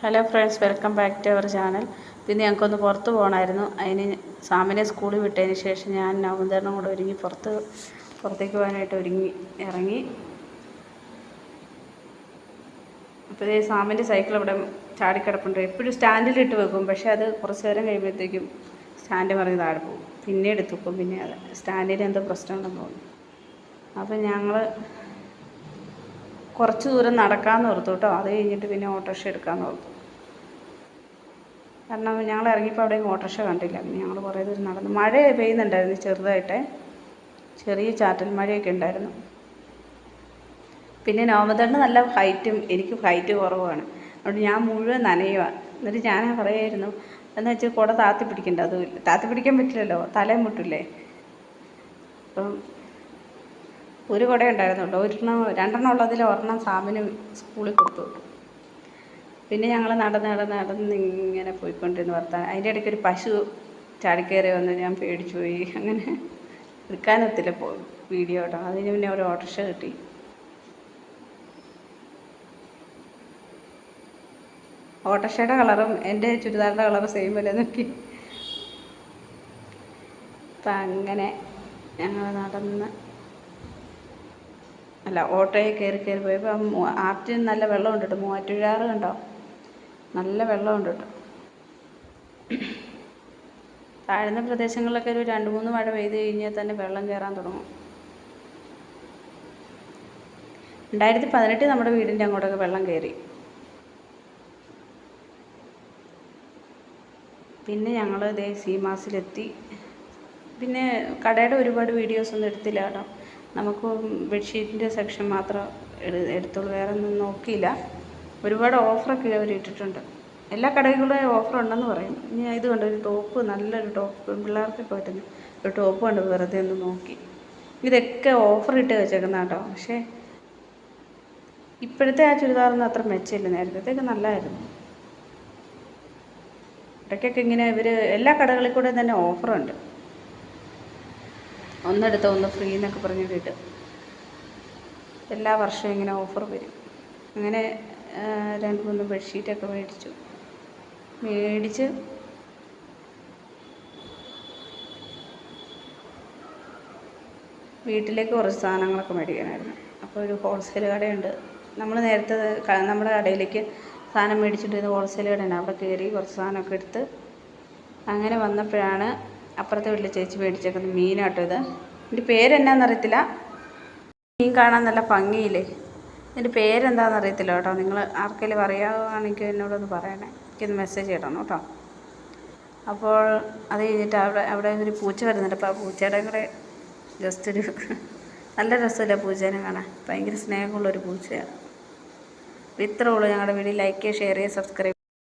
Hello friends, welcome back to our channel. പിന്നെ ഞങ്ങൾക്കൊന്ന് പുറത്ത് പോകണമായിരുന്നു. അതിന് സാമിനെ സ്കൂളിൽ വിട്ടതിന് ശേഷം ഞാൻ നവംബറിനും കൂടെ ഒരുങ്ങി പുറത്തേക്ക് പോകാനായിട്ട് ഇറങ്ങി. അപ്പോൾ ഈ സാമിൻ്റെ സൈക്കിൾ ഇവിടെ ചാടിക്കിടപ്പുണ്ട്. എപ്പോഴും സ്റ്റാൻഡിലിട്ട് വെക്കും, പക്ഷേ അത് കുറച്ച് നേരം കഴിയുമ്പോഴത്തേക്കും സ്റ്റാൻഡ് മറിഞ്ഞ് താഴെ പോകും. പിന്നെ എടുത്ത് വെക്കും. പിന്നെ അത് സ്റ്റാൻഡിന് എന്തോ പ്രശ്നമുണ്ടെന്ന് തോന്നുന്നു. അപ്പോൾ ഞങ്ങൾ കുറച്ച് ദൂരം നടക്കാമെന്ന് ഓർത്തു കേട്ടോ. അത് കഴിഞ്ഞിട്ട് പിന്നെ ഓട്ടോറിക്ഷ എടുക്കാമെന്ന് ഓർത്തു. കാരണം ഞങ്ങൾ ഇറങ്ങിയപ്പോൾ അവിടെയും ഓട്ടോറിക്ഷ കണ്ടില്ല. പിന്നെ ഞങ്ങൾ കുറേ ദൂരം നടന്നു. മഴ പെയ്യുന്നുണ്ടായിരുന്നു, ചെറിയ ചാറ്റൽ മഴയൊക്കെ ഉണ്ടായിരുന്നു. പിന്നെ നവംബറിന് നല്ല ഹൈറ്റും എനിക്ക് ഹൈറ്റ് കുറവാണ്. അതുകൊണ്ട് ഞാൻ മുഴുവൻ നനയുക. എന്നിട്ട് ഞാൻ പറയായിരുന്നു, എന്ന് വെച്ചാൽ കുട താത്തി പിടിക്കണ്ട. അതുമില്ല, താത്തി പിടിക്കാൻ പറ്റില്ലല്ലോ, തലയും മുട്ടില്ലേ. അപ്പം ഒരു കുട ഉണ്ടായിരുന്നുള്ളൂ. രണ്ടെണ്ണം ഉള്ളതിൽ ഒരെണ്ണം സാമിന് സ്കൂളിൽ കൊടുത്തു. പിന്നെ ഞങ്ങൾ നടന്ന് ഇങ്ങനെ പോയിക്കൊണ്ടിരുന്നു വർത്താനം. അതിൻ്റെ ഇടയ്ക്ക് ഒരു പശു ചാടിക്കയറി വന്ന് ഞാൻ പേടിച്ചു പോയി. അങ്ങനെ എടുക്കാനൊത്തില്ല വീഡിയോ കേട്ടോ. അതിന് പിന്നെ ഒരു ഓട്ടോറിക്ഷ കിട്ടി. ഓട്ടോറിക്ഷയുടെ കളറും എൻ്റെ ചുരിദാറിൻ്റെ കളറും സെയിം പോലെ നോക്കി. അപ്പം അങ്ങനെ ഞങ്ങൾ ഓട്ടോയിൽ കയറി പോയപ്പോൾ ആറ്റിന് നല്ല വെള്ളമുണ്ട് കേട്ടോ. മൂവാറ്റുപുഴയാറ് കണ്ടോ, നല്ല വെള്ളമുണ്ട് കേട്ടോ. താഴ്ന്ന പ്രദേശങ്ങളിലൊക്കെ ഒരു 2-3 മഴ പെയ്ത് കഴിഞ്ഞാൽ തന്നെ വെള്ളം കയറാൻ തുടങ്ങും. 2018 നമ്മുടെ വീടിൻ്റെ അങ്ങോട്ടൊക്കെ വെള്ളം കയറി. പിന്നെ ഞങ്ങൾ സീമാസിലെത്തി. പിന്നെ കടയുടെ ഒരുപാട് വീഡിയോസൊന്നും എടുത്തില്ല കേട്ടോ. നമുക്ക് ബെഡ്ഷീറ്റിൻ്റെ സെക്ഷൻ മാത്രം എടുത്തുള്ളൂ, വേറെ ഒന്നും നോക്കിയില്ല. ഒരുപാട് ഓഫറൊക്കെ അവർ ഇട്ടിട്ടുണ്ട്. എല്ലാ കടകളിലും ഓഫർ ഉണ്ടെന്ന് പറയും. ഞാൻ ഇത് കണ്ട് ഒരു ടോപ്പ്, നല്ലൊരു ടോപ്പ്, പിള്ളേർക്കൊക്കെ പറ്റുന്ന ഒരു ടോപ്പ് കണ്ട് വെറുതെ ഒന്ന് നോക്കി. ഇതൊക്കെ ഓഫർ ഇട്ട് വെച്ചേക്കുന്ന കേട്ടോ. പക്ഷേ ഇപ്പോഴത്തെ ആ ചുരിദാറൊന്നും അത്ര മെച്ചമില്ല. നേരത്തേക്ക് നല്ലതായിരുന്നു. ഇടയ്ക്കൊക്കെ ഇങ്ങനെ എല്ലാ കടകളിൽ കൂടെ തന്നെ ഓഫറുണ്ട്. ഒന്നെടുത്ത ഒന്ന് ഫ്രീ എന്നൊക്കെ പറഞ്ഞ് കിട്ടും. എല്ലാ വർഷവും ഇങ്ങനെ ഓഫർ വരും. അങ്ങനെ 2-3 ബെഡ്ഷീറ്റൊക്കെ മേടിച്ച് വീട്ടിലേക്ക് കുറച്ച് സാധനങ്ങളൊക്കെ മേടിക്കാനായിരുന്നു. അപ്പോൾ ഒരു ഹോൾസെയിൽ കടയുണ്ട്. നമ്മൾ നേരത്തെ നമ്മുടെ കടയിലേക്ക് സാധനം മേടിച്ചിട്ട് ഹോൾസെയിൽ കടയുണ്ട്. അവിടെ കയറി കുറച്ച് സാധനമൊക്കെ എടുത്ത് അങ്ങനെ വന്നപ്പോഴാണ് അപ്പുറത്തെ വീട്ടിൽ ചേച്ചി മേടിച്ചേക്കുന്നത് മീനാട്ടോ. ഇതിൻ്റെ പേരെന്നാന്നറിയത്തില്ല. മീൻ കാണാൻ നല്ല ഭംഗിയില്ലേ. ഇതിൻ്റെ പേരെന്താണെന്നറിയത്തില്ല കേട്ടോ. നിങ്ങൾ ആർക്കെങ്കിലും അറിയാവുകയാണെങ്കിൽ എന്നോടൊന്ന് പറയണേ, എനിക്കൊന്ന് മെസ്സേജ് ഇടണം കേട്ടോ. അപ്പോൾ അത് കഴിഞ്ഞിട്ട് അവിടെ ഒരു പൂച്ച വരുന്നുണ്ട്. അപ്പോൾ ആ പൂച്ചയുടെ കൂടെ ജസ്റ്റ് ഒരു നല്ല രസമില്ല പൂച്ചേനെ കാണാൻ. ഭയങ്കര സ്നേഹമുള്ളൊരു പൂച്ചയാണ്. ഇത്രേ ഉള്ളൂ ഞങ്ങളുടെ വീഡിയോ. ലൈക്ക് ചെയ്യുക, ഷെയർ ചെയ്യുക, സബ്സ്ക്രൈബ്